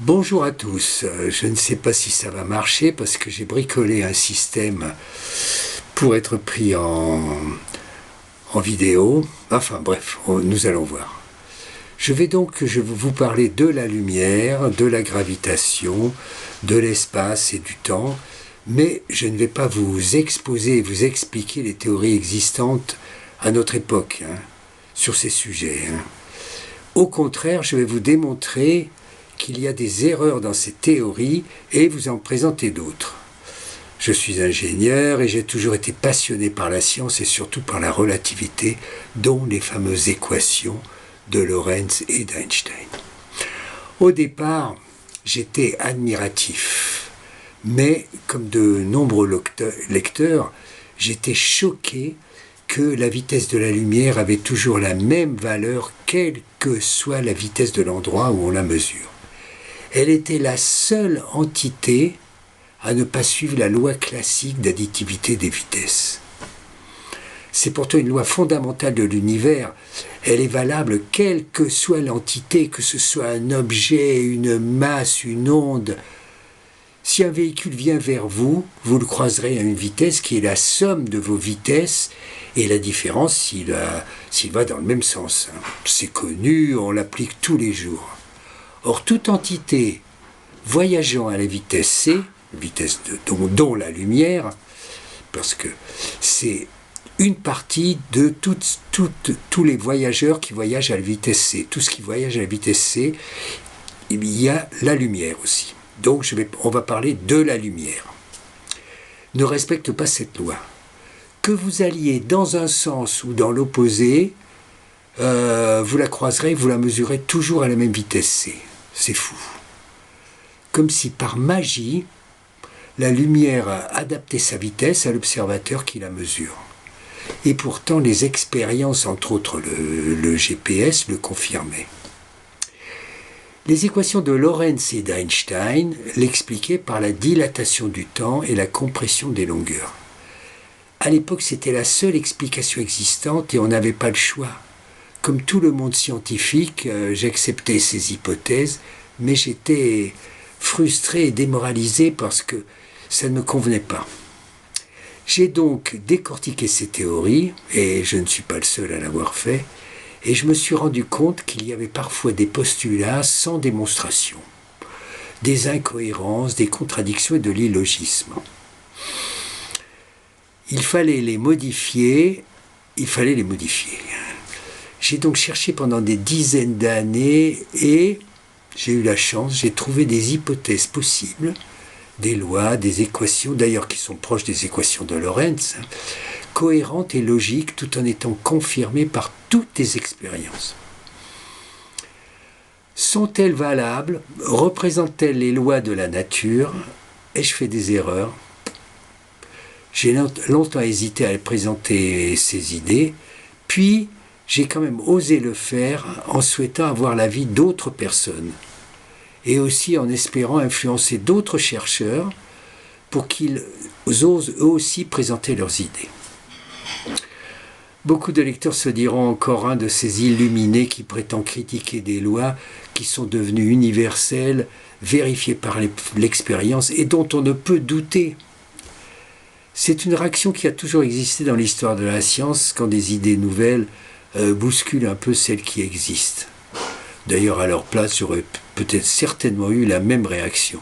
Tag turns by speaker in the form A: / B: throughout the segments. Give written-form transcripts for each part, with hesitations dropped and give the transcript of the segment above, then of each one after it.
A: Bonjour à tous, je ne sais pas si ça va marcher parce que j'ai bricolé un système pour être pris en vidéo. Enfin bref, nous allons voir. Je vais vous parler de la lumière, de la gravitation, de l'espace et du temps, mais je ne vais pas vous exposer et vous expliquer les théories existantes à notre époque sur ces sujets. Au contraire, je vais vous démontrer qu'il y a des erreurs dans ces théories et vous en présenter d'autres. Je suis ingénieur et j'ai toujours été passionné par la science et surtout par la relativité, dont les fameuses équations de Lorentz et d'Einstein. Au départ, j'étais admiratif, mais comme de nombreux lecteurs, j'étais choqué que la vitesse de la lumière avait toujours la même valeur, quelle que soit la vitesse de l'endroit où on la mesure. Elle était la seule entité à ne pas suivre la loi classique d'additivité des vitesses. C'est pourtant une loi fondamentale de l'univers. Elle est valable quelle que soit l'entité, que ce soit un objet, une masse, une onde. Si un véhicule vient vers vous, vous le croiserez à une vitesse qui est la somme de vos vitesses et la différence s'il va dans le même sens. C'est connu, on l'applique tous les jours. Or, toute entité voyageant à la vitesse c, dont la lumière, parce que c'est une partie de tous les voyageurs qui voyagent à la vitesse c. Tout ce qui voyage à la vitesse c, il y a la lumière aussi. Donc, on va parler de la lumière. Ne respecte pas cette loi. Que vous alliez dans un sens ou dans l'opposé, vous la croiserez, vous la mesurez toujours à la même vitesse c. C'est fou. Comme si par magie, la lumière a adapté sa vitesse à l'observateur qui la mesure. Et pourtant, les expériences, entre autres le GPS, le confirmaient. Les équations de Lorentz et d'Einstein l'expliquaient par la dilatation du temps et la compression des longueurs. À l'époque, c'était la seule explication existante et on n'avait pas le choix. Comme tout le monde scientifique, j'acceptais ces hypothèses, mais j'étais frustré et démoralisé parce que ça ne me convenait pas. J'ai donc décortiqué ces théories, et je ne suis pas le seul à l'avoir fait, et je me suis rendu compte qu'il y avait parfois des postulats sans démonstration, des incohérences, des contradictions et de l'illogisme. Il fallait les modifier. J'ai donc cherché pendant des dizaines d'années et j'ai eu la chance, j'ai trouvé des hypothèses possibles, des lois, des équations, d'ailleurs qui sont proches des équations de Lorentz, cohérentes et logiques tout en étant confirmées par toutes les expériences. Sont-elles valables? Représentent-elles les lois de la nature? Ai-je fait des erreurs? J'ai longtemps hésité à présenter ces idées, puis j'ai quand même osé le faire en souhaitant avoir l'avis d'autres personnes et aussi en espérant influencer d'autres chercheurs pour qu'ils osent eux aussi présenter leurs idées. Beaucoup de lecteurs se diront encore un de ces illuminés qui prétend critiquer des lois qui sont devenues universelles, vérifiées par l'expérience et dont on ne peut douter. C'est une réaction qui a toujours existé dans l'histoire de la science quand des idées nouvelles bousculent un peu celles qui existent. D'ailleurs, à leur place, j'aurais peut-être certainement eu la même réaction.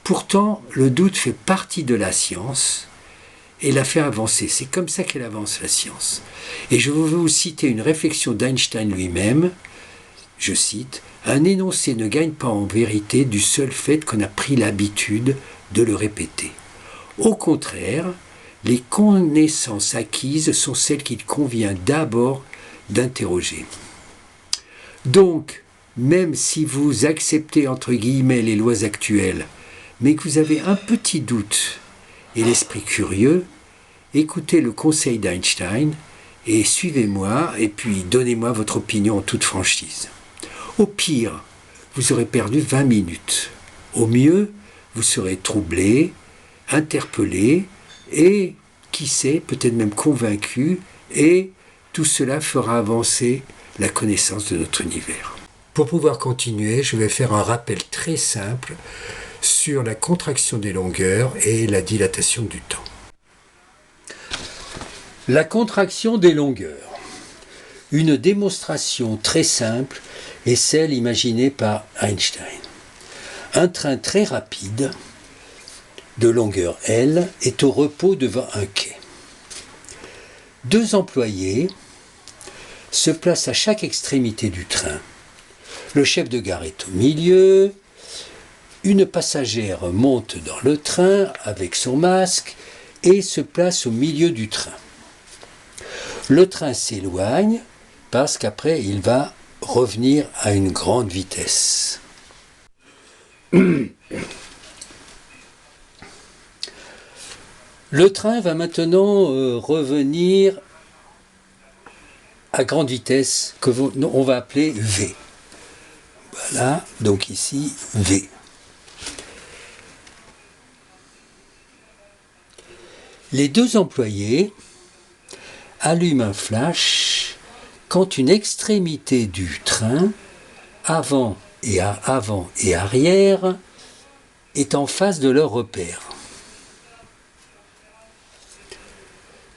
A: Pourtant, le doute fait partie de la science et la fait avancer. C'est comme ça qu'elle avance, la science. Et je veux vous citer une réflexion d'Einstein lui-même. Je cite, « Un énoncé ne gagne pas en vérité du seul fait qu'on a pris l'habitude de le répéter. Au contraire, les connaissances acquises sont celles qu'il convient d'abord d'interroger. » Donc, même si vous acceptez entre guillemets les lois actuelles, mais que vous avez un petit doute et l'esprit curieux, écoutez le conseil d'Einstein et suivez-moi et puis donnez-moi votre opinion en toute franchise. Au pire, vous aurez perdu 20 minutes. Au mieux, vous serez troublé, interpellé et, qui sait, peut-être même convaincu, et tout cela fera avancer la connaissance de notre univers. Pour pouvoir continuer, je vais faire un rappel très simple sur la contraction des longueurs et la dilatation du temps. La contraction des longueurs. Une démonstration très simple est celle imaginée par Einstein. Un train très rapide, de longueur L, est au repos devant un quai. Deux employés se placent à chaque extrémité du train. Le chef de gare est au milieu. Une passagère monte dans le train avec son masque et se place au milieu du train. Le train s'éloigne parce qu'après il va revenir à une grande vitesse. Le train va maintenant revenir à grande vitesse on va appeler V. Voilà, donc ici V. Les deux employés allument un flash quand une extrémité du train, avant et arrière, est en face de leur repère.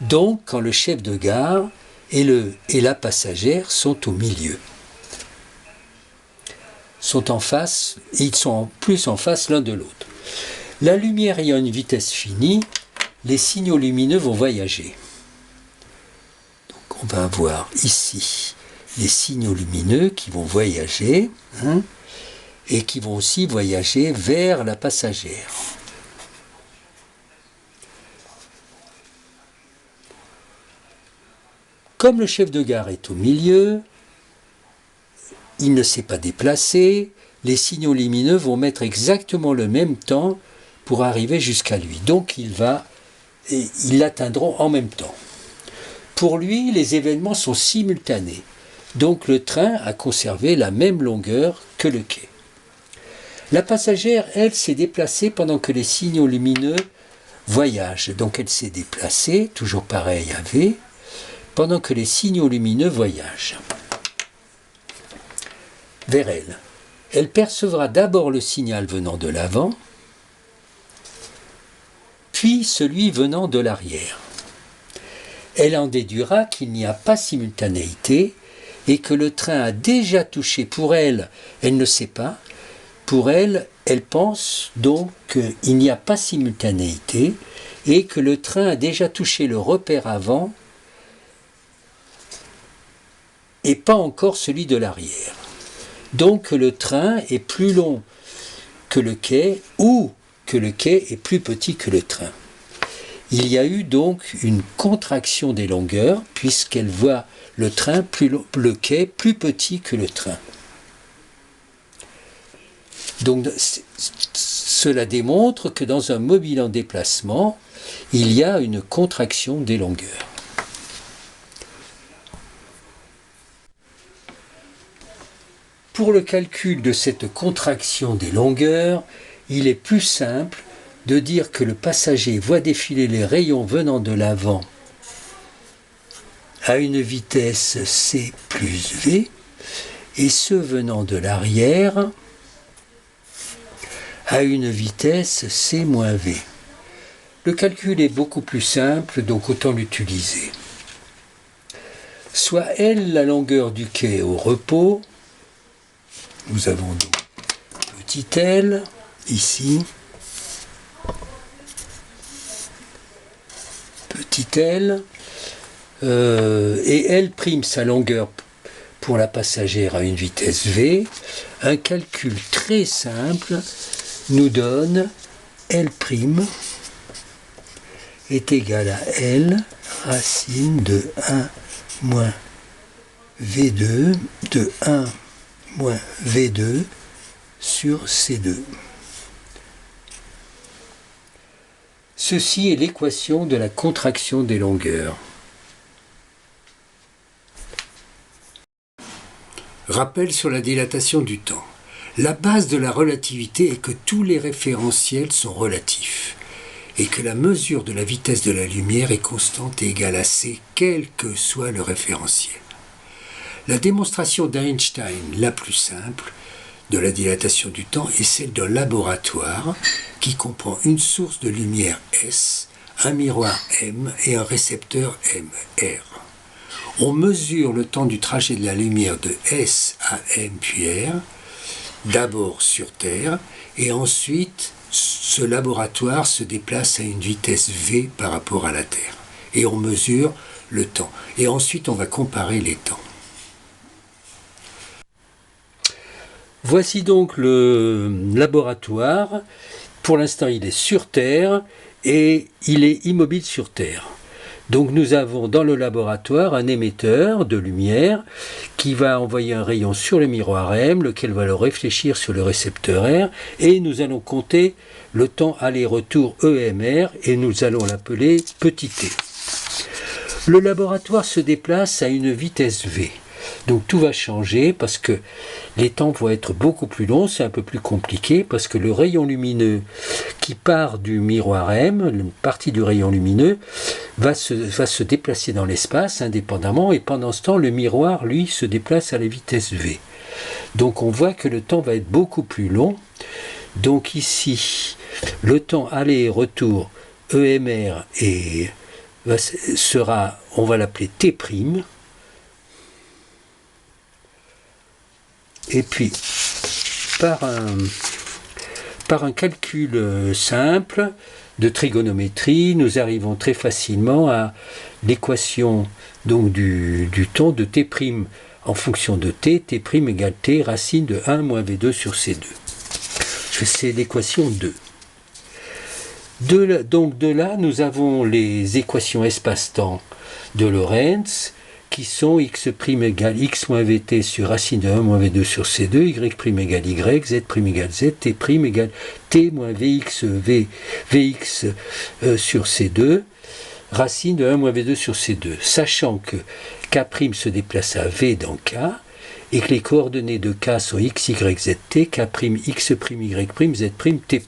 A: Donc, quand le chef de gare et la passagère sont au milieu, ils sont en plus en face l'un de l'autre. La lumière ayant une vitesse finie, les signaux lumineux vont voyager. Donc, on va avoir ici les signaux lumineux qui vont voyager, et qui vont aussi voyager vers la passagère. Comme le chef de gare est au milieu, il ne s'est pas déplacé, les signaux lumineux vont mettre exactement le même temps pour arriver jusqu'à lui. Donc ils l'atteindront en même temps. Pour lui, les événements sont simultanés. Donc le train a conservé la même longueur que le quai. La passagère, elle, s'est déplacée pendant que les signaux lumineux voyagent. Donc elle s'est déplacée, toujours pareil à V, pendant que les signaux lumineux voyagent vers elle. Elle percevra d'abord le signal venant de l'avant, puis celui venant de l'arrière. Elle en déduira qu'il n'y a pas simultanéité et que le train a déjà touché. Pour elle, elle ne sait pas. Pour elle, elle pense donc qu'il n'y a pas simultanéité et que le train a déjà touché le repère avant et pas encore celui de l'arrière. Donc le train est plus long que le quai ou que le quai est plus petit que le train. Il y a eu donc une contraction des longueurs puisqu'elle voit le quai plus petit que le train. Donc cela démontre que dans un mobile en déplacement, il y a une contraction des longueurs. Pour le calcul de cette contraction des longueurs, il est plus simple de dire que le passager voit défiler les rayons venant de l'avant à une vitesse c plus v et ceux venant de l'arrière à une vitesse c moins v. Le calcul est beaucoup plus simple, donc autant l'utiliser. Soit L la longueur du quai au repos, nous avons donc petit l ici, petit l, et L' sa longueur pour la passagère à une vitesse v. Un calcul très simple nous donne L' est égal à L racine de 1 moins V2 de 1 moins V2 sur C2. Ceci est l'équation de la contraction des longueurs. Rappel sur la dilatation du temps. La base de la relativité est que tous les référentiels sont relatifs et que la mesure de la vitesse de la lumière est constante et égale à c, quel que soit le référentiel. La démonstration d'Einstein la plus simple de la dilatation du temps est celle d'un laboratoire qui comprend une source de lumière S, un miroir M et un récepteur M, R. On mesure le temps du trajet de la lumière de S à M puis R, d'abord sur Terre, et ensuite ce laboratoire se déplace à une vitesse V par rapport à la Terre. Et on mesure le temps. Et ensuite on va comparer les temps. Voici donc le laboratoire. Pour l'instant, il est sur Terre et il est immobile sur Terre. Donc nous avons dans le laboratoire un émetteur de lumière qui va envoyer un rayon sur le miroir M, lequel va le réfléchir sur le récepteur R, et nous allons compter le temps aller-retour EMR et nous allons l'appeler petit t. Le laboratoire se déplace à une vitesse V. Donc tout va changer parce que les temps vont être beaucoup plus longs, c'est un peu plus compliqué parce que le rayon lumineux qui part du miroir M, une partie du rayon lumineux, va se déplacer dans l'espace indépendamment et pendant ce temps le miroir lui se déplace à la vitesse V. Donc on voit que le temps va être beaucoup plus long. Donc ici le temps aller et retour EMR sera, on va l'appeler T'. Et puis, par un calcul simple de trigonométrie, nous arrivons très facilement à l'équation donc du temps de T' en fonction de T. T' égale T racine de 1 moins V2 sur C2. C'est l'équation 2. Donc de là, nous avons les équations espace-temps de Lorentz, qui sont x' égale x moins vt sur racine de 1 moins v2 sur c2, y' égale y, z' égale z, t' égale t moins vx sur c2, racine de 1 moins v2 sur c2, sachant que k' se déplace à v dans k, et que les coordonnées de k sont x, y, z, t, k', x', y', z', t'.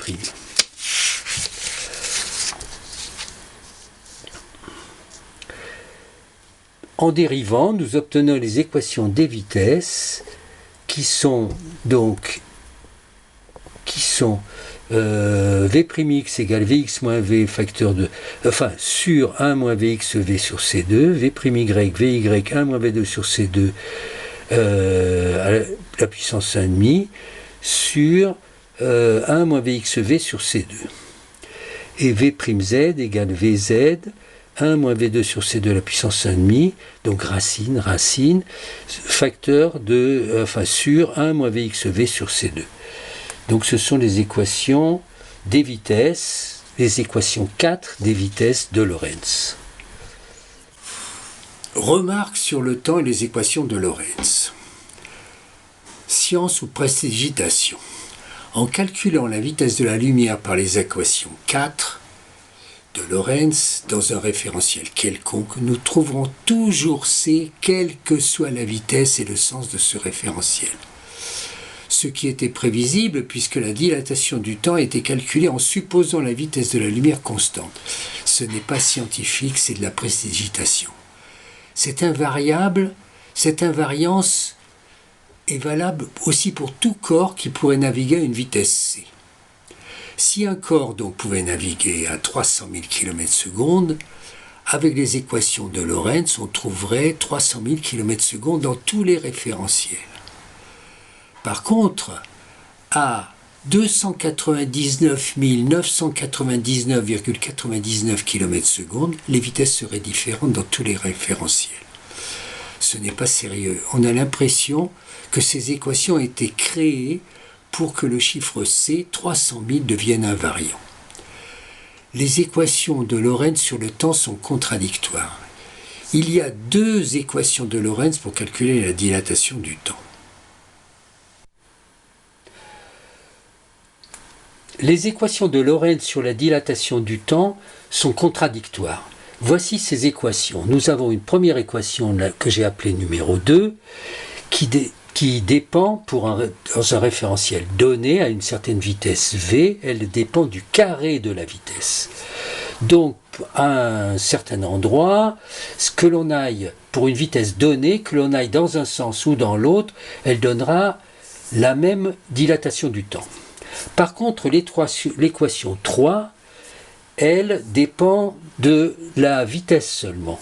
A: En dérivant, nous obtenons les équations des vitesses qui sont V'x égale Vx moins V facteur de, sur 1 moins Vxv sur C2, V'y, Vy 1 moins V2 sur C2 à la puissance 1,5 sur 1 moins Vxv sur C2. Et V'z égale Vz 1 moins V2 sur C2 à la puissance 1,5, donc racine, facteur de, sur 1 moins VXV sur C2. Donc ce sont les équations des vitesses, les équations 4 des vitesses de Lorentz. Remarque sur le temps et les équations de Lorentz. Science ou prestidigitation. En calculant la vitesse de la lumière par les équations 4, de Lorentz, dans un référentiel quelconque, nous trouverons toujours C, quelle que soit la vitesse et le sens de ce référentiel. Ce qui était prévisible puisque la dilatation du temps était calculée en supposant la vitesse de la lumière constante. Ce n'est pas scientifique, c'est de la prestidigitation. Cette invariance est valable aussi pour tout corps qui pourrait naviguer à une vitesse C. Si un corps donc pouvait naviguer à 300 000 km/s, avec les équations de Lorentz, on trouverait 300 000 km/s dans tous les référentiels. Par contre, à 299 999,99 km/s, les vitesses seraient différentes dans tous les référentiels. Ce n'est pas sérieux. On a l'impression que ces équations ont été créées pour que le chiffre C, 300 000, devienne invariant. Les équations de Lorentz sur le temps sont contradictoires. Il y a deux équations de Lorentz pour calculer la dilatation du temps. Les équations de Lorentz sur la dilatation du temps sont contradictoires. Voici ces équations. Nous avons une première équation que j'ai appelée numéro 2 qui dépend, dans un référentiel donné à une certaine vitesse V, elle dépend du carré de la vitesse. Donc, à un certain endroit, que l'on aille
B: pour une vitesse donnée, que l'on aille dans un sens ou dans l'autre, elle donnera la même dilatation du temps. Par contre, l'équation 3, elle dépend de la vitesse seulement.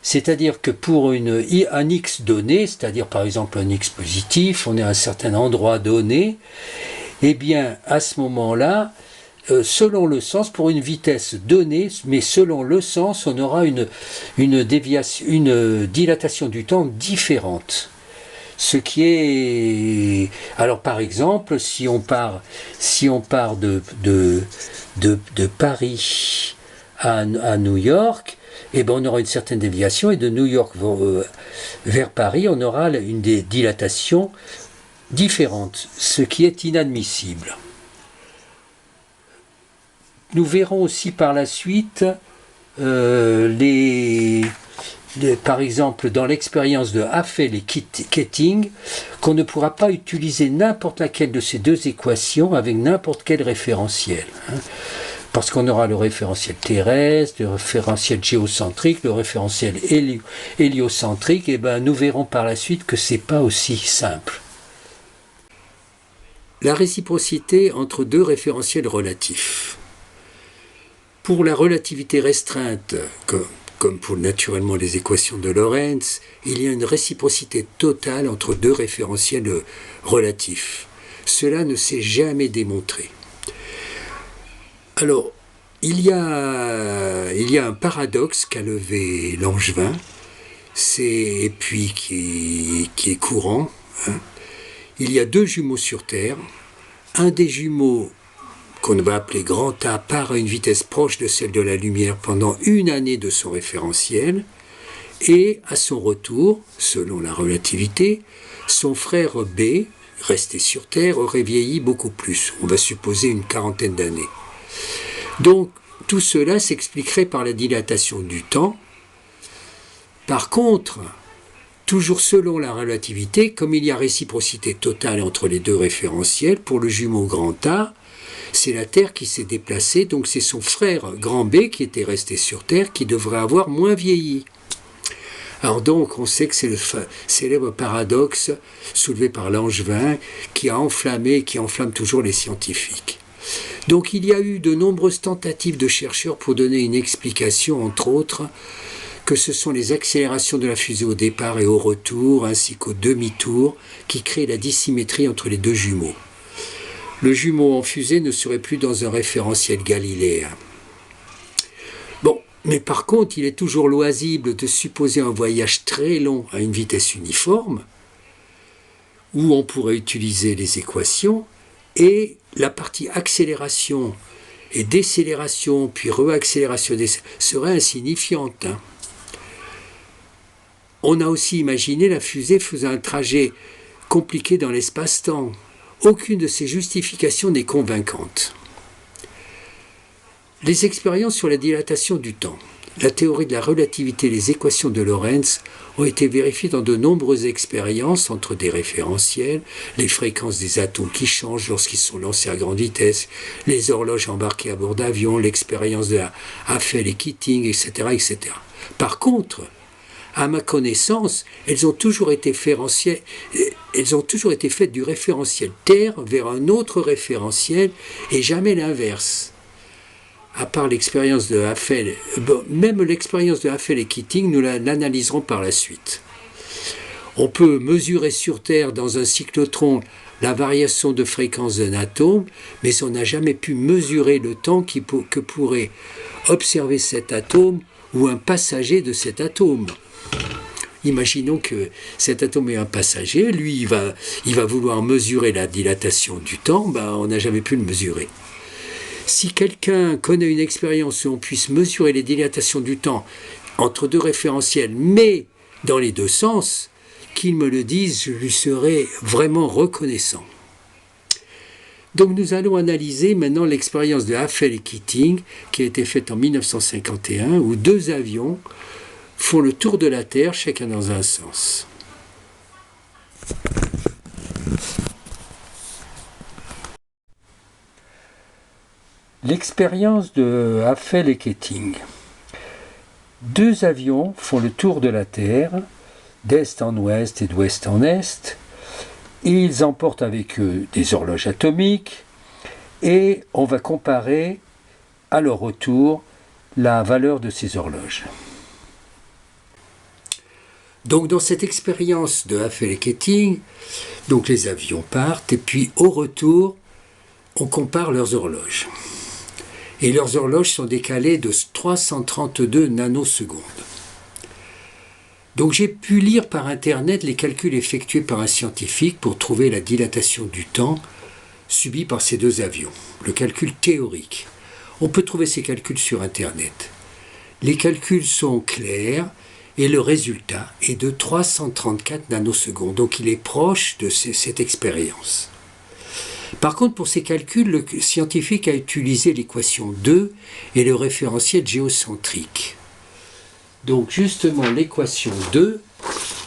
B: C'est-à-dire que pour un x donné, c'est-à-dire par exemple un x positif, on est à un certain endroit donné, eh bien à ce moment-là, selon le sens, pour une vitesse donnée, mais selon le sens, on aura une dilatation du temps différente. Ce qui est... Alors par exemple, si on part de Paris à New York, eh ben on aura une certaine déviation, et de New York vers Paris, on aura une dilatation différente, ce qui est inadmissible. Nous verrons aussi par la suite par exemple dans l'expérience de Haffel et Keating, qu'on ne pourra pas utiliser n'importe laquelle de ces deux équations avec n'importe quel référentiel. Parce qu'on aura le référentiel terrestre, le référentiel géocentrique, le référentiel héliocentrique, et ben nous verrons par la suite que c'est pas aussi simple.
A: La réciprocité entre deux référentiels relatifs. Pour la relativité restreinte, comme pour naturellement les équations de Lorentz, il y a une réciprocité totale entre deux référentiels relatifs. Cela ne s'est jamais démontré. Alors, il y a un paradoxe qu'a levé Langevin, et puis qui est courant. Il y a deux jumeaux sur Terre. Un des jumeaux, qu'on va appeler grand A, part à une vitesse proche de celle de la lumière pendant une année de son référentiel, et à son retour, selon la relativité, son frère B, resté sur Terre, aurait vieilli beaucoup plus, on va supposer une quarantaine d'années. Donc tout cela s'expliquerait par la dilatation du temps. Par contre, toujours selon la relativité, comme il y a réciprocité totale entre les deux référentiels, pour le jumeau grand A, c'est la Terre qui s'est déplacée, donc c'est son frère grand B qui était resté sur Terre qui devrait avoir moins vieilli. Alors donc on sait que c'est le célèbre paradoxe soulevé par Langevin qui enflamme toujours les scientifiques. Donc il y a eu de nombreuses tentatives de chercheurs pour donner une explication, entre autres, que ce sont les accélérations de la fusée au départ et au retour, ainsi qu'au demi-tour, qui créent la dissymétrie entre les deux jumeaux. Le jumeau en fusée ne serait plus dans un référentiel galiléen. Bon, mais par contre, il est toujours loisible de supposer un voyage très long à une vitesse uniforme, où on pourrait utiliser les équations, et la partie accélération et décélération, puis reaccélération serait insignifiante. On a aussi imaginé la fusée faisant un trajet compliqué dans l'espace-temps. Aucune de ces justifications n'est convaincante. Les expériences sur la dilatation du temps, la théorie de la relativité et les équations de Lorentz ont été vérifiées dans de nombreuses expériences entre des référentiels, les fréquences des atomes qui changent lorsqu'ils sont lancés à grande vitesse, les horloges embarquées à bord d'avions, l'expérience de Haffel et Keating, etc., etc. Par contre, à ma connaissance, elles ont toujours été faites du référentiel Terre vers un autre référentiel et jamais l'inverse. À part l'expérience de Haffel, même l'expérience de Haffel et Keating, nous l'analyserons par la suite. On peut mesurer sur Terre dans un cyclotron la variation de fréquence d'un atome, mais on n'a jamais pu mesurer le temps que pourrait observer cet atome ou un passager de cet atome. Imaginons que cet atome est un passager, lui il va vouloir mesurer la dilatation du temps, on n'a jamais pu le mesurer. Si quelqu'un connaît une expérience où on puisse mesurer les dilatations du temps entre deux référentiels, mais dans les deux sens, qu'il me le dise, je lui serai vraiment reconnaissant. Donc nous allons analyser maintenant l'expérience de Haffel et Keating qui a été faite en 1951, où deux avions font le tour de la Terre, chacun dans un sens.
B: L'expérience de Haffel et Keating. 2 avions font le tour de la Terre, d'est en ouest et d'ouest en est. Ils emportent avec eux des horloges atomiques et on va comparer à leur retour la valeur de ces horloges.
A: Donc dans cette expérience de Hafele et Keating, donc les avions partent et puis au retour, on compare leurs horloges. Et leurs horloges sont décalées de 332 nanosecondes. Donc j'ai pu lire par Internet les calculs effectués par un scientifique pour trouver la dilatation du temps subie par ces 2 avions, le calcul théorique. On peut trouver ces calculs sur Internet. Les calculs sont clairs et le résultat est de 334 nanosecondes, donc il est proche de cette expérience. Par contre, pour ces calculs, le scientifique a utilisé l'équation 2 et le référentiel géocentrique. Donc justement, l'équation 2,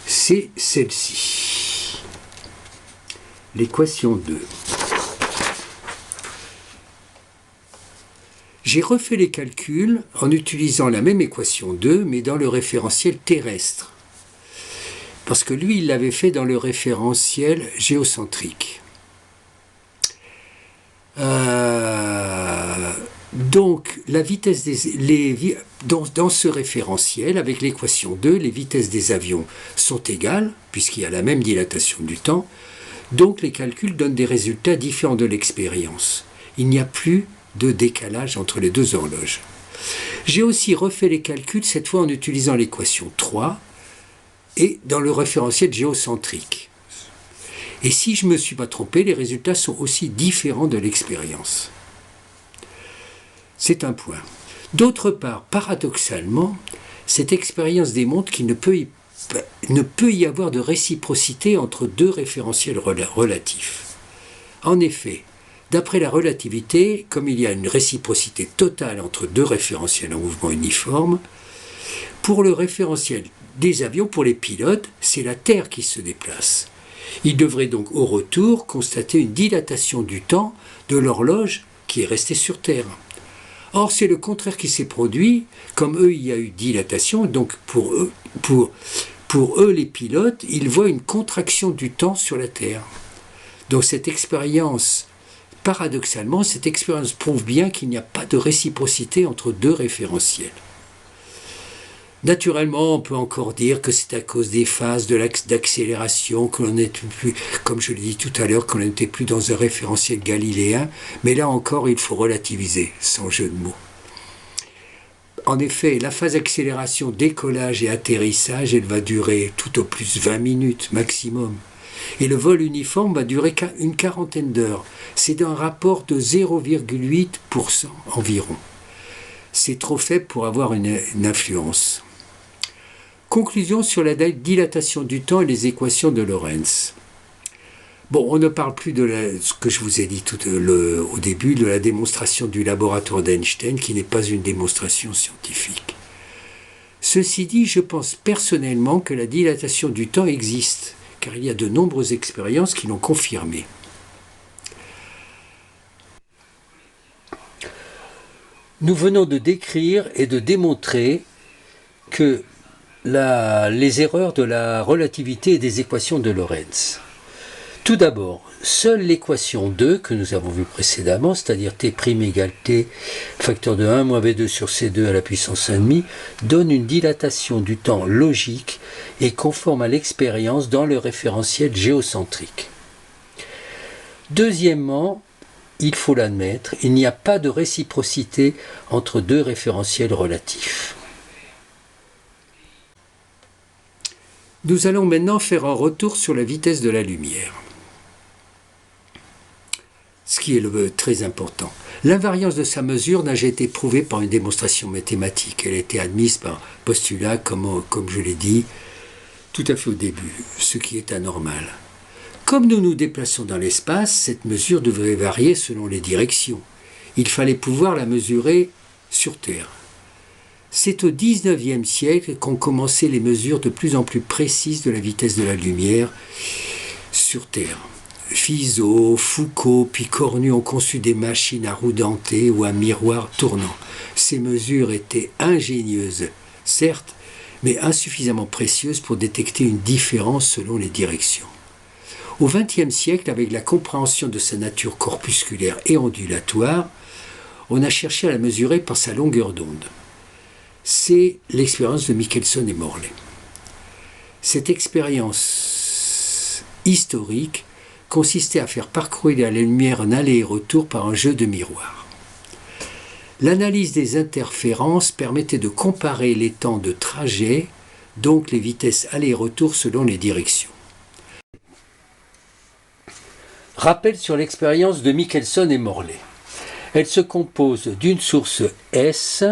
A: c'est celle-ci. L'équation 2. J'ai refait les calculs en utilisant la même équation 2, mais dans le référentiel terrestre. Parce que lui, il l'avait fait dans le référentiel géocentrique. Donc, la vitesse dans ce référentiel, avec l'équation 2, les vitesses des avions sont égales, puisqu'il y a la même dilatation du temps. Donc, les calculs donnent des résultats différents de l'expérience. Il n'y a plus de décalage entre les 2 horloges. J'ai aussi refait les calculs, cette fois en utilisant l'équation 3 et dans le référentiel géocentrique. Et si je ne me suis pas trompé, les résultats sont aussi différents de l'expérience. C'est un point. D'autre part, paradoxalement, cette expérience démontre qu'il ne peut y avoir de réciprocité entre 2 référentiels relatifs. En effet, d'après la relativité, comme il y a une réciprocité totale entre 2 référentiels en mouvement uniforme, pour le référentiel des avions, pour les pilotes, c'est la Terre qui se déplace. Ils devraient donc au retour constater une dilatation du temps de l'horloge qui est restée sur Terre. Or, c'est le contraire qui s'est produit. Comme eux, il y a eu dilatation, donc pour eux, les pilotes, ils voient une contraction du temps sur la Terre. Donc cette expérience, paradoxalement, cette expérience prouve bien qu'il n'y a pas de réciprocité entre 2 référentiels. Naturellement, on peut encore dire que c'est à cause des phases d'accélération que l'on n'était plus, comme je l'ai dit tout à l'heure, qu'on n'était plus dans un référentiel galiléen, mais là encore, il faut relativiser, sans jeu de mots. En effet, la phase d'accélération, décollage et atterrissage, elle va durer tout au plus 20 minutes maximum. Et le vol uniforme va durer une quarantaine d'heures. C'est d'un rapport de 0,8% environ. C'est trop faible pour avoir une influence. Conclusion sur la dilatation du temps et les équations de Lorentz. Bon, on ne parle plus de ce que je vous ai dit au début, de la démonstration du laboratoire d'Einstein, qui n'est pas une démonstration scientifique. Ceci dit, je pense personnellement que la dilatation du temps existe, car il y a de nombreuses expériences qui l'ont confirmé.
B: Nous venons de décrire et de démontrer que les erreurs de la relativité et des équations de Lorentz. Tout d'abord, seule l'équation 2 que nous avons vue précédemment, c'est-à-dire T' égale T facteur de 1 moins V2 sur C2 à la puissance 1,5, donne une dilatation du temps logique et conforme à l'expérience dans le référentiel géocentrique. Deuxièmement, il faut l'admettre, il n'y a pas de réciprocité entre 2 référentiels relatifs.
A: Nous allons maintenant faire un retour sur la vitesse de la lumière. Ce qui est très important. L'invariance de sa mesure n'a jamais été prouvée par une démonstration mathématique. Elle a été admise par postulat, comme je l'ai dit tout à fait au début, ce qui est anormal. Comme nous nous déplaçons dans l'espace, cette mesure devrait varier selon les directions. Il fallait pouvoir la mesurer sur Terre. C'est au XIXe siècle qu'ont commencé les mesures de plus en plus précises de la vitesse de la lumière sur Terre. Fizeau, Foucault, puis Cornu ont conçu des machines à roues dentées ou à miroir tournant. Ces mesures étaient ingénieuses, certes, mais insuffisamment précieuse pour détecter une différence selon les directions. Au XXe siècle, avec la compréhension de sa nature corpusculaire et ondulatoire, on a cherché à la mesurer par sa longueur d'onde. C'est l'expérience de Michelson et Morley. Cette expérience historique consistait à faire parcourir la lumière en aller et retour par un jeu de miroirs. L'analyse des interférences permettait de comparer les temps de trajet, donc les vitesses aller et retour selon les directions.
B: Rappel sur l'expérience de Michelson et Morley. Elle se compose d'une source S,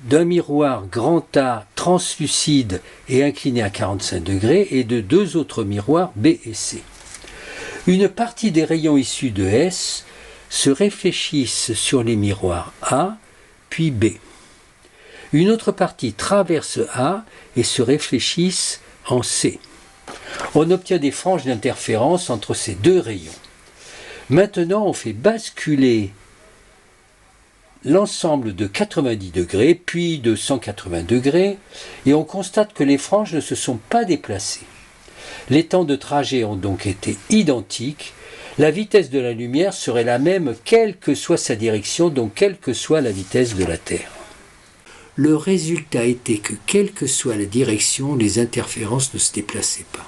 B: d'un miroir grand A translucide et incliné à 45 degrés et de deux autres miroirs B et C. Une partie des rayons issus de S se réfléchissent sur les miroirs A puis B. Une autre partie traverse A et se réfléchissent en C. On obtient des franges d'interférence entre ces deux rayons. Maintenant, on fait basculer l'ensemble de 90 degrés, puis de 180 degrés, et on constate que les franges ne se sont pas déplacées. Les temps de trajet ont donc été identiques. La vitesse de la lumière serait la même quelle que soit sa direction, donc quelle que soit la vitesse de la Terre.
A: Le résultat était que, quelle que soit la direction, les interférences ne se déplaçaient pas.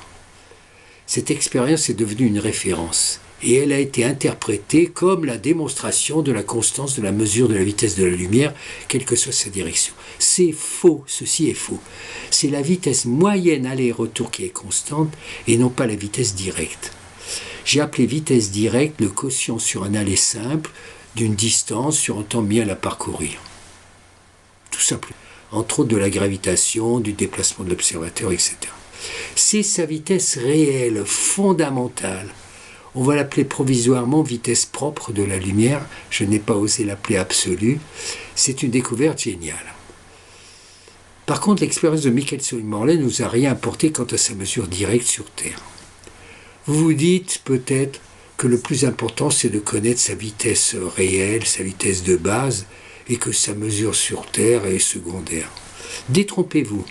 A: Cette expérience est devenue une référence, et elle a été interprétée comme la démonstration de la constance de la mesure de la vitesse de la lumière, quelle que soit sa direction. C'est faux, ceci est faux. C'est la vitesse moyenne aller-retour qui est constante, et non pas la vitesse directe. J'ai appelé vitesse directe le quotient sur un aller simple d'une distance sur un temps mis à la parcourir. Tout simplement. Entre autres de la gravitation, du déplacement de l'observateur, etc. C'est sa vitesse réelle, fondamentale. On va l'appeler provisoirement vitesse propre de la lumière. Je n'ai pas osé l'appeler absolue. C'est une découverte géniale. Par contre, l'expérience de Michelson et Morley ne nous a rien apporté quant à sa mesure directe sur Terre. Vous vous dites peut-être que le plus important, c'est de connaître sa vitesse réelle, sa vitesse de base, et que sa mesure sur Terre est secondaire. Détrompez-vous.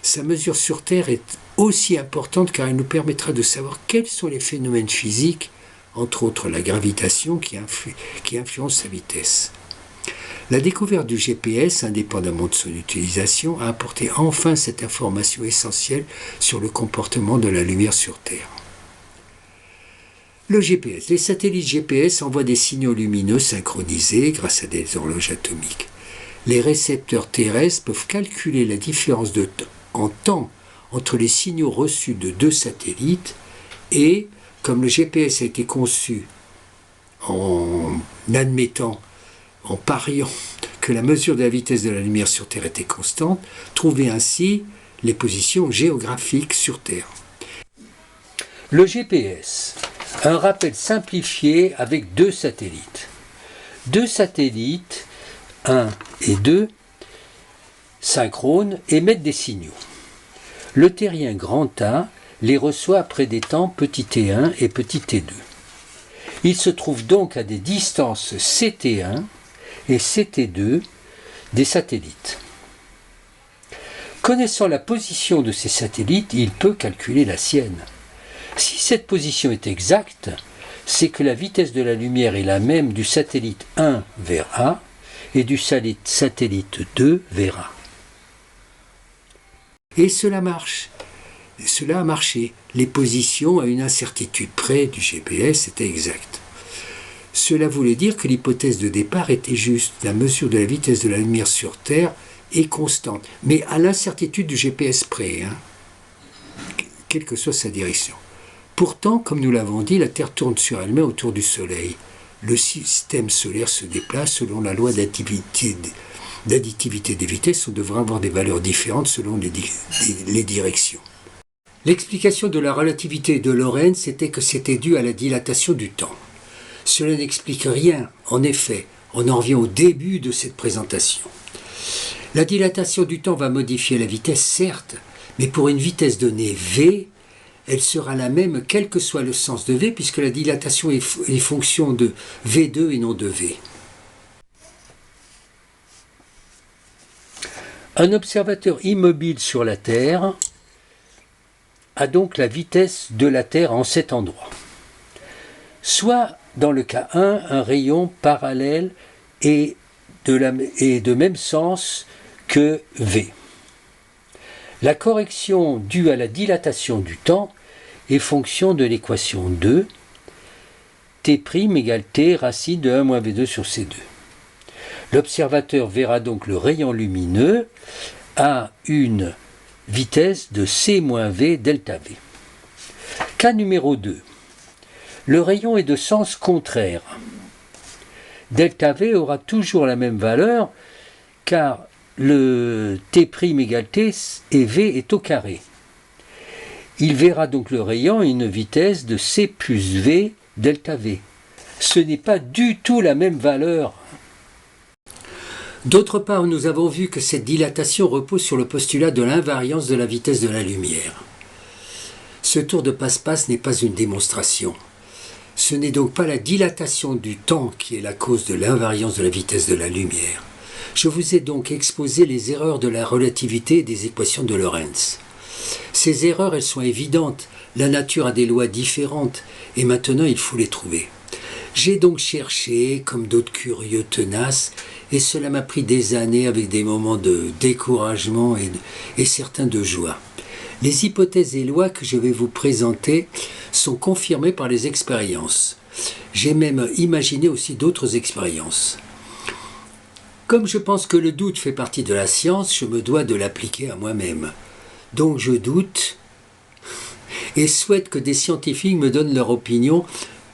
A: Sa mesure sur Terre est aussi importante car elle nous permettra de savoir quels sont les phénomènes physiques, entre autres la gravitation, qui influence sa vitesse. La découverte du GPS, indépendamment de son utilisation, a apporté enfin cette information essentielle sur le comportement de la lumière sur Terre. Le GPS. Les satellites GPS envoient des signaux lumineux synchronisés grâce à des horloges atomiques. Les récepteurs terrestres peuvent calculer la différence en temps entre les signaux reçus de deux satellites et, comme le GPS a été conçu en admettant, en pariant que la mesure de la vitesse de la lumière sur Terre était constante, trouver ainsi les positions géographiques sur Terre.
B: Le GPS. Un rappel simplifié avec deux satellites. Deux satellites, 1 et 2, synchrones, émettent des signaux. Le terrien grand A les reçoit après des temps petit t1 et petit t2. Il se trouve donc à des distances ct1 et ct2 des satellites. Connaissant la position de ces satellites, il peut calculer la sienne. Si cette position est exacte, c'est que la vitesse de la lumière est la même du satellite 1 vers A et du satellite 2 vers A.
A: Et cela marche. Cela a marché. Les positions, à une incertitude près du GPS, étaient exactes. Cela voulait dire que l'hypothèse de départ était juste. La mesure de la vitesse de la lumière sur Terre est constante, mais à l'incertitude du GPS près, quelle que soit sa direction. Pourtant, comme nous l'avons dit, la Terre tourne sur elle-même autour du Soleil. Le système solaire se déplace selon la loi d'additivité des vitesses. On devrait avoir des valeurs différentes selon les directions. L'explication de la relativité de Lorentz était que c'était dû à la dilatation du temps. Cela n'explique rien. En effet, on en revient au début de cette présentation. La dilatation du temps va modifier la vitesse, certes, mais pour une vitesse donnée v, elle sera la même quel que soit le sens de v, puisque la dilatation est fonction de v2 et non de v.
B: Un observateur immobile sur la Terre a donc la vitesse de la Terre en cet endroit. Soit, dans le cas 1, un rayon parallèle et de même sens que V. La correction due à la dilatation du temps est fonction de l'équation 2, T' égale T racine de 1 moins V2 sur C2. L'observateur verra donc le rayon lumineux à une vitesse de C moins V delta V. Cas numéro 2. Le rayon est de sens contraire. Delta V aura toujours la même valeur car le T' égale T et V est au carré. Il verra donc le rayon à une vitesse de C plus V delta V. Ce n'est pas du tout la même valeur. D'autre part, nous avons vu que cette dilatation repose sur le postulat de l'invariance de la vitesse de la lumière. Ce tour de passe-passe n'est pas une démonstration. Ce n'est donc pas la dilatation du temps qui est la cause de l'invariance de la vitesse de la lumière. Je vous ai donc exposé les erreurs de la relativité et des équations de Lorentz. Ces erreurs, elles sont évidentes. La nature a des lois différentes et maintenant il faut les trouver. J'ai donc cherché, comme d'autres curieux tenaces, et cela m'a pris des années avec des moments de découragement et certains de joie. Les hypothèses et lois que je vais vous présenter sont confirmées par les expériences. J'ai même imaginé aussi d'autres expériences. Comme je pense que le doute fait partie de la science, je me dois de l'appliquer à moi-même. Donc je doute et souhaite que des scientifiques me donnent leur opinion,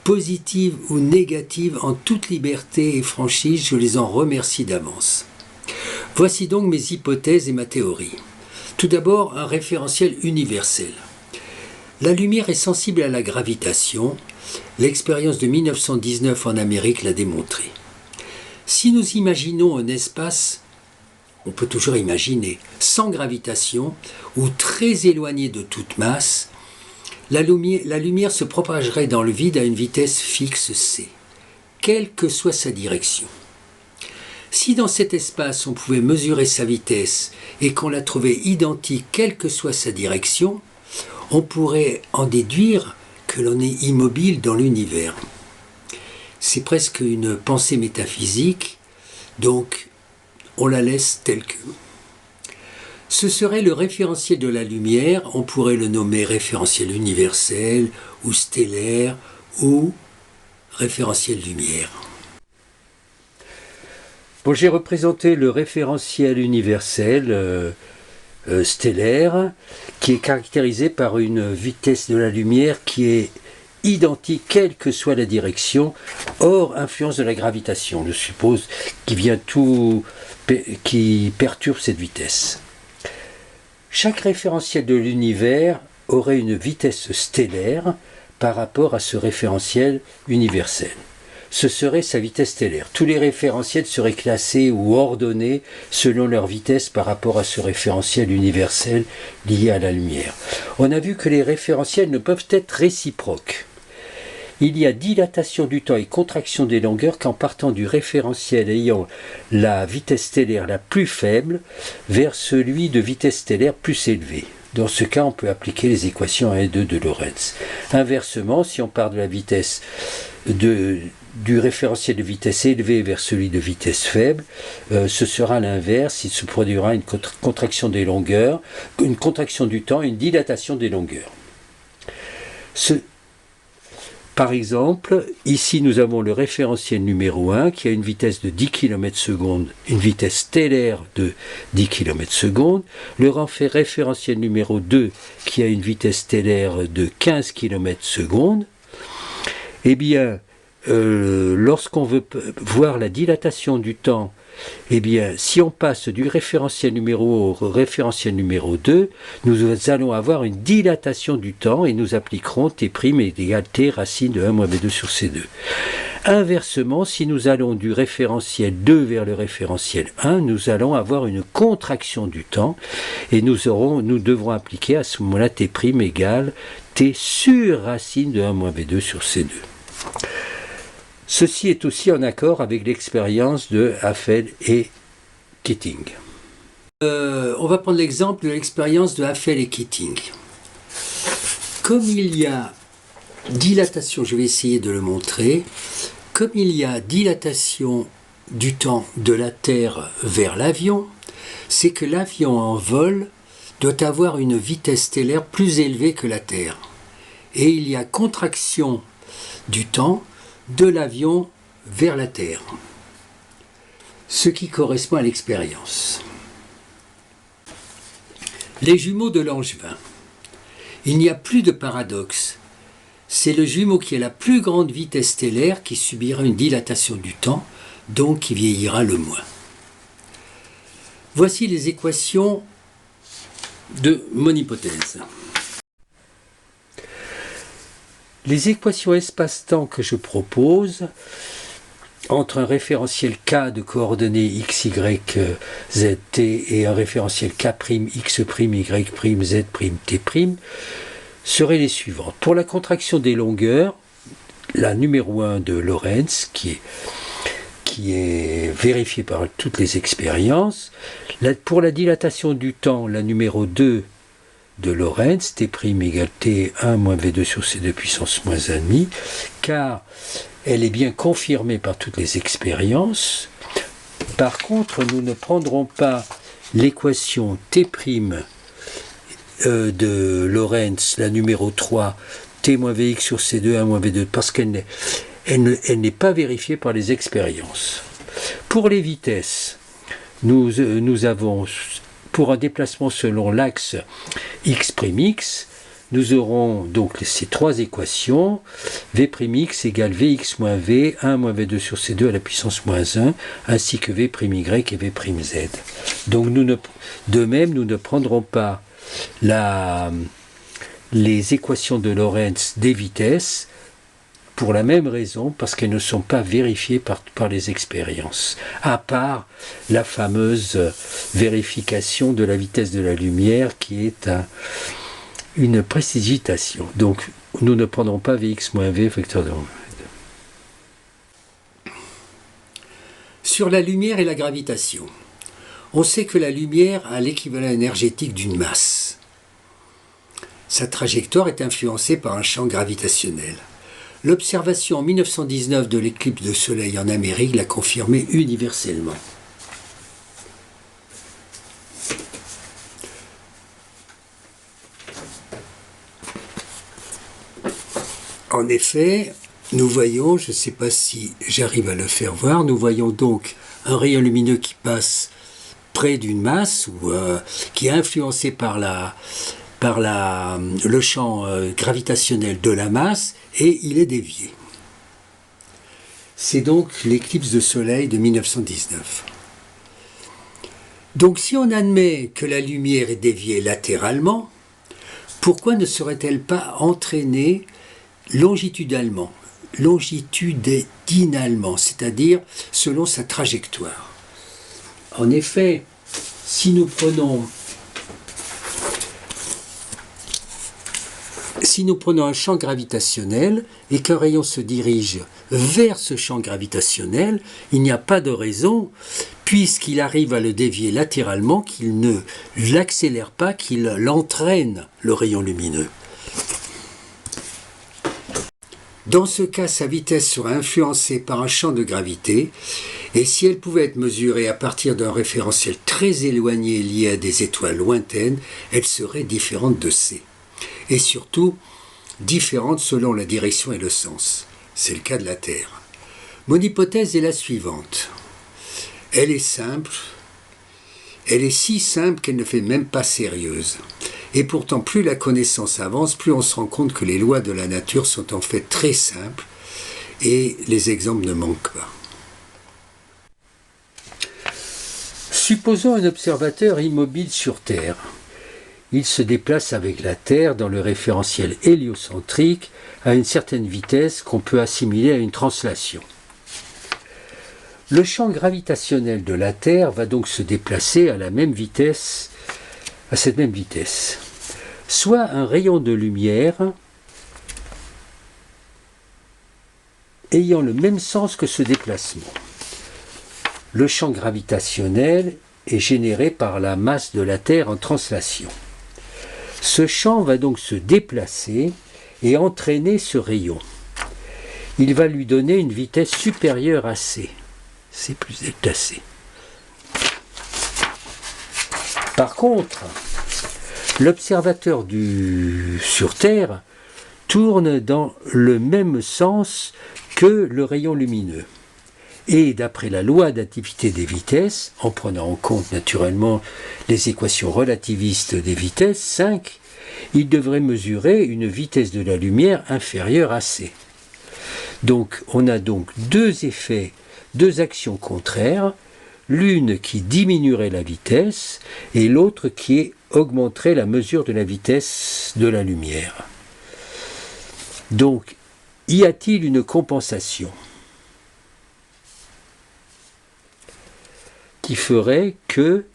B: positive ou négative, en toute liberté et franchise. Je les en remercie d'avance. Voici donc mes hypothèses et ma théorie. Tout d'abord, un référentiel universel. La lumière est sensible à la gravitation. L'expérience de 1919 en Amérique l'a démontré. Si nous imaginons un espace, on peut toujours imaginer, sans gravitation ou très éloigné de toute masse, la lumière se propagerait dans le vide à une vitesse fixe c, quelle que soit sa direction. Si dans cet espace on pouvait mesurer sa vitesse et qu'on la trouvait identique quelle que soit sa direction, on pourrait en déduire que l'on est immobile dans l'univers. C'est presque une pensée métaphysique, donc on la laisse telle que. Ce serait le référentiel de la lumière, on pourrait le nommer référentiel universel ou stellaire ou référentiel lumière. Bon, j'ai représenté le référentiel universel stellaire qui est caractérisé par une vitesse de la lumière qui est identique quelle que soit la direction, hors influence de la gravitation, je suppose, qui perturbe cette vitesse. Chaque référentiel de l'univers aurait une vitesse stellaire par rapport à ce référentiel universel. Ce serait sa vitesse stellaire. Tous les référentiels seraient classés ou ordonnés selon leur vitesse par rapport à ce référentiel universel lié à la lumière. On a vu que les référentiels ne peuvent être réciproques. Il y a dilatation du temps et contraction des longueurs qu'en partant du référentiel ayant la vitesse stellaire la plus faible vers celui de vitesse stellaire plus élevée. Dans ce cas, on peut appliquer les équations 1 et 2 de Lorentz. Inversement, si on part de la vitesse du référentiel de vitesse élevée vers celui de vitesse faible, ce sera l'inverse, il se produira une contraction des longueurs, une contraction du temps et une dilatation des longueurs. Par exemple, ici nous avons le référentiel numéro 1 qui a une vitesse de 10 km/s, une vitesse stellaire de 10 km/s, le référentiel numéro 2 qui a une vitesse stellaire de 15 km/s. Eh bien, lorsqu'on veut voir la dilatation du temps, eh bien, si on passe du référentiel numéro 1 au référentiel numéro 2, nous allons avoir une dilatation du temps et nous appliquerons T' égale T racine de 1 moins B2 sur C2. Inversement, si nous allons du référentiel 2 vers le référentiel 1, nous allons avoir une contraction du temps et nous devrons appliquer à ce moment-là T' égale T sur racine de 1 moins B2 sur C2. Ceci est aussi en accord avec l'expérience de Haffel et Keating. On va prendre l'exemple de l'expérience de Hafele et Keating. Comme il y a dilatation, je vais essayer de le montrer, comme il y a dilatation du temps de la Terre vers l'avion, c'est que l'avion en vol doit avoir une vitesse stellaire plus élevée que la Terre. Et il y a contraction du temps de l'avion vers la Terre, ce qui correspond à l'expérience. Les jumeaux de Langevin. Il n'y a plus de paradoxe. C'est le jumeau qui a la plus grande vitesse stellaire qui subira une dilatation du temps, donc qui vieillira le moins. Voici les équations de mon hypothèse. Les équations espace-temps que je propose entre un référentiel K de coordonnées x, y, z, t et un référentiel K', x', y', z', t' seraient les suivantes. Pour la contraction des longueurs, la numéro 1 de Lorentz, qui est vérifiée par toutes les expériences. Pour la dilatation du temps, la numéro 2 de Lorentz, T' égale T1 moins V2 sur C2 puissance moins 1,5, car elle est bien confirmée par toutes les expériences. Par contre, nous ne prendrons pas l'équation T' de Lorentz, la numéro 3, T moins Vx sur C2, 1 moins V2, parce qu'elle n'est pas vérifiée par les expériences. Pour les vitesses, nous avons, pour un déplacement selon l'axe x', nous aurons donc ces trois équations, V'x égale Vx moins V, 1 moins V2 sur C2 à la puissance moins 1, ainsi que V'y et V'z. Donc de même, nous ne prendrons pas les équations de Lorentz des vitesses, pour la même raison, parce qu'elles ne sont pas vérifiées par les expériences, à part la fameuse vérification de la vitesse de la lumière qui est une précipitation. Donc nous ne prendrons pas Vx moins V vecteur de...
A: Sur la lumière et la gravitation, on sait que la lumière a l'équivalent énergétique d'une masse. Sa trajectoire est influencée par un champ gravitationnel. L'observation en 1919 de l'éclipse de soleil en Amérique l'a confirmé universellement. En effet, nous voyons, je ne sais pas si j'arrive à le faire voir, nous voyons donc un rayon lumineux qui passe près d'une masse ou qui est influencé par le champ gravitationnel de la masse et il est dévié. C'est donc l'éclipse de soleil de 1919. Donc si on admet que la lumière est déviée latéralement, pourquoi ne serait-elle pas entraînée longitudinalement, c'est-à-dire selon sa trajectoire? En effet, si nous prenons un champ gravitationnel et qu'un rayon se dirige vers ce champ gravitationnel, il n'y a pas de raison, puisqu'il arrive à le dévier latéralement, qu'il ne l'accélère pas, qu'il l'entraîne, le rayon lumineux. Dans ce cas, sa vitesse sera influencée par un champ de gravité, et si elle pouvait être mesurée à partir d'un référentiel très éloigné lié à des étoiles lointaines, elle serait différente de C. Et surtout, différente selon la direction et le sens. C'est le cas de la Terre. Mon hypothèse est la suivante. Elle est simple. Elle est si simple qu'elle ne fait même pas sérieuse. Et pourtant, plus la connaissance avance, plus on se rend compte que les lois de la nature sont en fait très simples et les exemples ne manquent pas.
B: Supposons un observateur immobile sur Terre. Il se déplace avec la Terre dans le référentiel héliocentrique à une certaine vitesse qu'on peut assimiler à une translation. Le champ gravitationnel de la Terre va donc se déplacer à cette même vitesse. Soit un rayon de lumière ayant le même sens que ce déplacement. Le champ gravitationnel est généré par la masse de la Terre en translation. Ce champ va donc se déplacer et entraîner ce rayon. Il va lui donner une vitesse supérieure à c. C plus delta c. Par contre, l'observateur sur Terre tourne dans le même sens que le rayon lumineux. Et d'après la loi d'activité des vitesses, en prenant en compte naturellement les équations relativistes des vitesses, 5, il devrait mesurer une vitesse de la lumière inférieure à c. Donc on a donc deux effets, deux actions contraires, l'une qui diminuerait la vitesse et l'autre qui augmenterait la mesure de la vitesse de la lumière. Donc, y a-t-il une compensation qui ferait que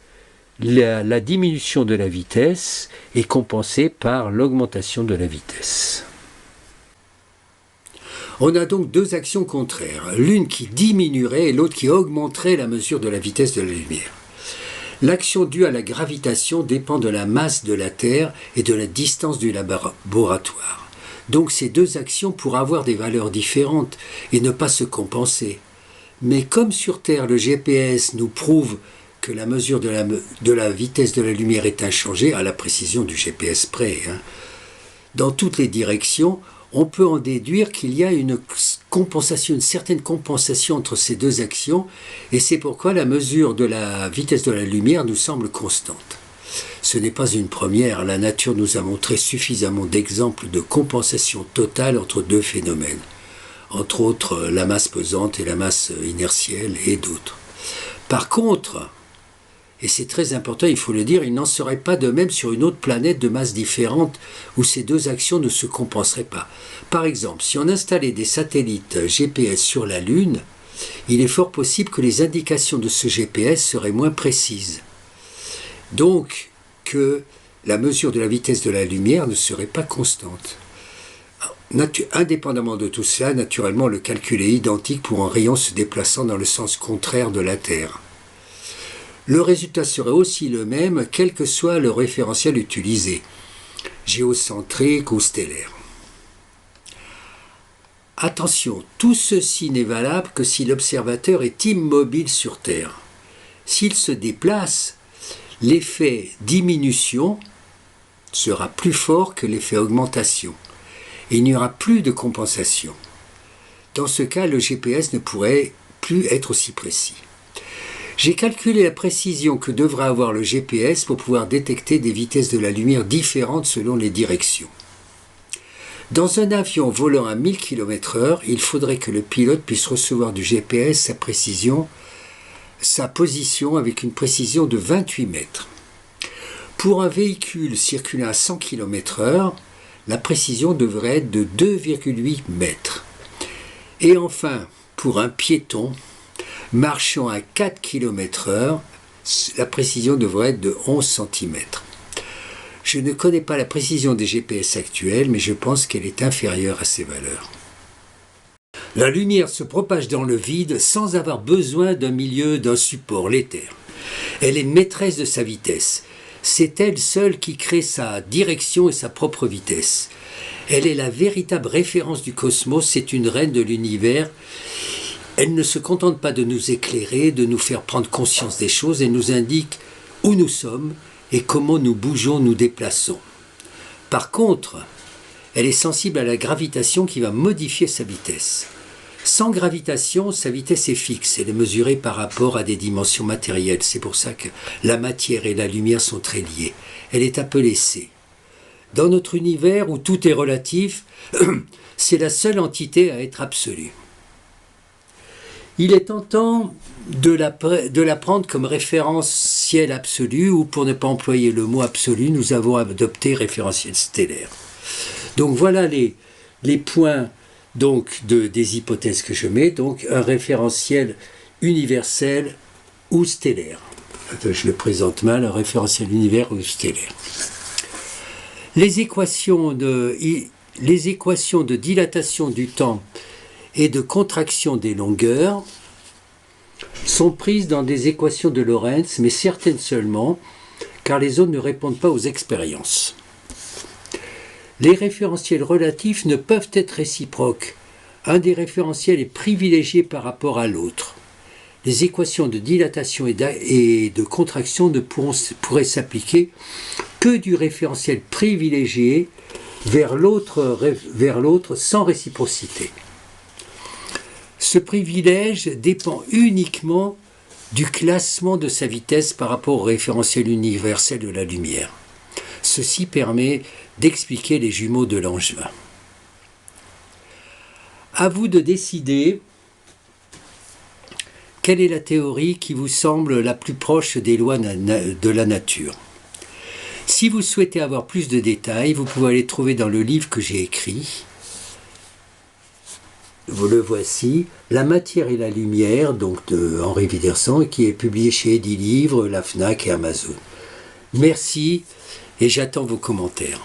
B: la diminution de la vitesse est compensée par l'augmentation de la vitesse?
A: On a donc deux actions contraires, l'une qui diminuerait et l'autre qui augmenterait la mesure de la vitesse de la lumière. L'action due à la gravitation dépend de la masse de la Terre et de la distance du laboratoire. Donc ces deux actions pourraient avoir des valeurs différentes et ne pas se compenser. Mais comme sur Terre, le GPS nous prouve que la mesure de la vitesse de la lumière est inchangée, à la précision du GPS près, dans toutes les directions, on peut en déduire qu'il y a une certaine compensation entre ces deux actions, et c'est pourquoi la mesure de la vitesse de la lumière nous semble constante. Ce n'est pas une première, la nature nous a montré suffisamment d'exemples de compensation totale entre deux phénomènes, entre autres la masse pesante et la masse inertielle et d'autres. Par contre, et c'est très important, il faut le dire, il n'en serait pas de même sur une autre planète de masse différente où ces deux actions ne se compenseraient pas. Par exemple, si on installait des satellites GPS sur la Lune, il est fort possible que les indications de ce GPS seraient moins précises. Donc, que la mesure de la vitesse de la lumière ne serait pas constante. Indépendamment de tout cela, naturellement, le calcul est identique pour un rayon se déplaçant dans le sens contraire de la Terre. Le résultat serait aussi le même, quel que soit le référentiel utilisé, géocentrique ou stellaire. Attention, tout ceci n'est valable que si l'observateur est immobile sur Terre. S'il se déplace, l'effet diminution sera plus fort que l'effet augmentation. Et il n'y aura plus de compensation. Dans ce cas, le GPS ne pourrait plus être aussi précis. J'ai calculé la précision que devra avoir le GPS pour pouvoir détecter des vitesses de la lumière différentes selon les directions. Dans un avion volant à 1000 km/h, il faudrait que le pilote puisse recevoir du GPS sa position avec une précision de 28 mètres. Pour un véhicule circulant à 100 km/h, la précision devrait être de 2,8 mètres. Et enfin, pour un piéton marchant à 4 km/h, la précision devrait être de 11 cm. Je ne connais pas la précision des GPS actuels, mais je pense qu'elle est inférieure à ces valeurs. La lumière se propage dans le vide sans avoir besoin d'un milieu, d'un support, l'éther. Elle est maîtresse de sa vitesse. C'est elle seule qui crée sa direction et sa propre vitesse. Elle est la véritable référence du cosmos, c'est une reine de l'univers. Elle ne se contente pas de nous éclairer, de nous faire prendre conscience des choses, elle nous indique où nous sommes et comment nous bougeons, nous déplaçons. Par contre, elle est sensible à la gravitation qui va modifier sa vitesse. Sans gravitation, sa vitesse est fixe, elle est mesurée par rapport à des dimensions matérielles. C'est pour ça que la matière et la lumière sont très liées. Elle est appelée C. Dans notre univers où tout est relatif, c'est la seule entité à être absolue. Il est tentant de la prendre comme référentiel absolu, ou pour ne pas employer le mot absolu, nous avons adopté référentiel stellaire. Donc voilà les points des hypothèses que je mets, donc un référentiel universel ou stellaire. Je le présente mal, un référentiel univers ou stellaire. Les équations de dilatation du temps et de contraction des longueurs
B: sont prises dans des équations de Lorentz, mais certaines seulement, car les autres ne répondent pas aux expériences. Les référentiels relatifs ne peuvent être réciproques. Un des référentiels est privilégié par rapport à l'autre. Les équations de dilatation et de contraction ne pourraient s'appliquer que du référentiel privilégié vers l'autre sans réciprocité. Ce privilège dépend uniquement du classement de sa vitesse par rapport au référentiel universel de la lumière. Ceci permet d'expliquer les jumeaux de Langevin. À vous de décider quelle est la théorie qui vous semble la plus proche des lois de la nature. Si vous souhaitez avoir plus de détails, vous pouvez les trouver dans le livre que j'ai écrit. Vous le voici, La matière et la lumière, donc de Henri Widersan, qui est publié chez Edilivre, la FNAC et Amazon. Merci et j'attends vos commentaires.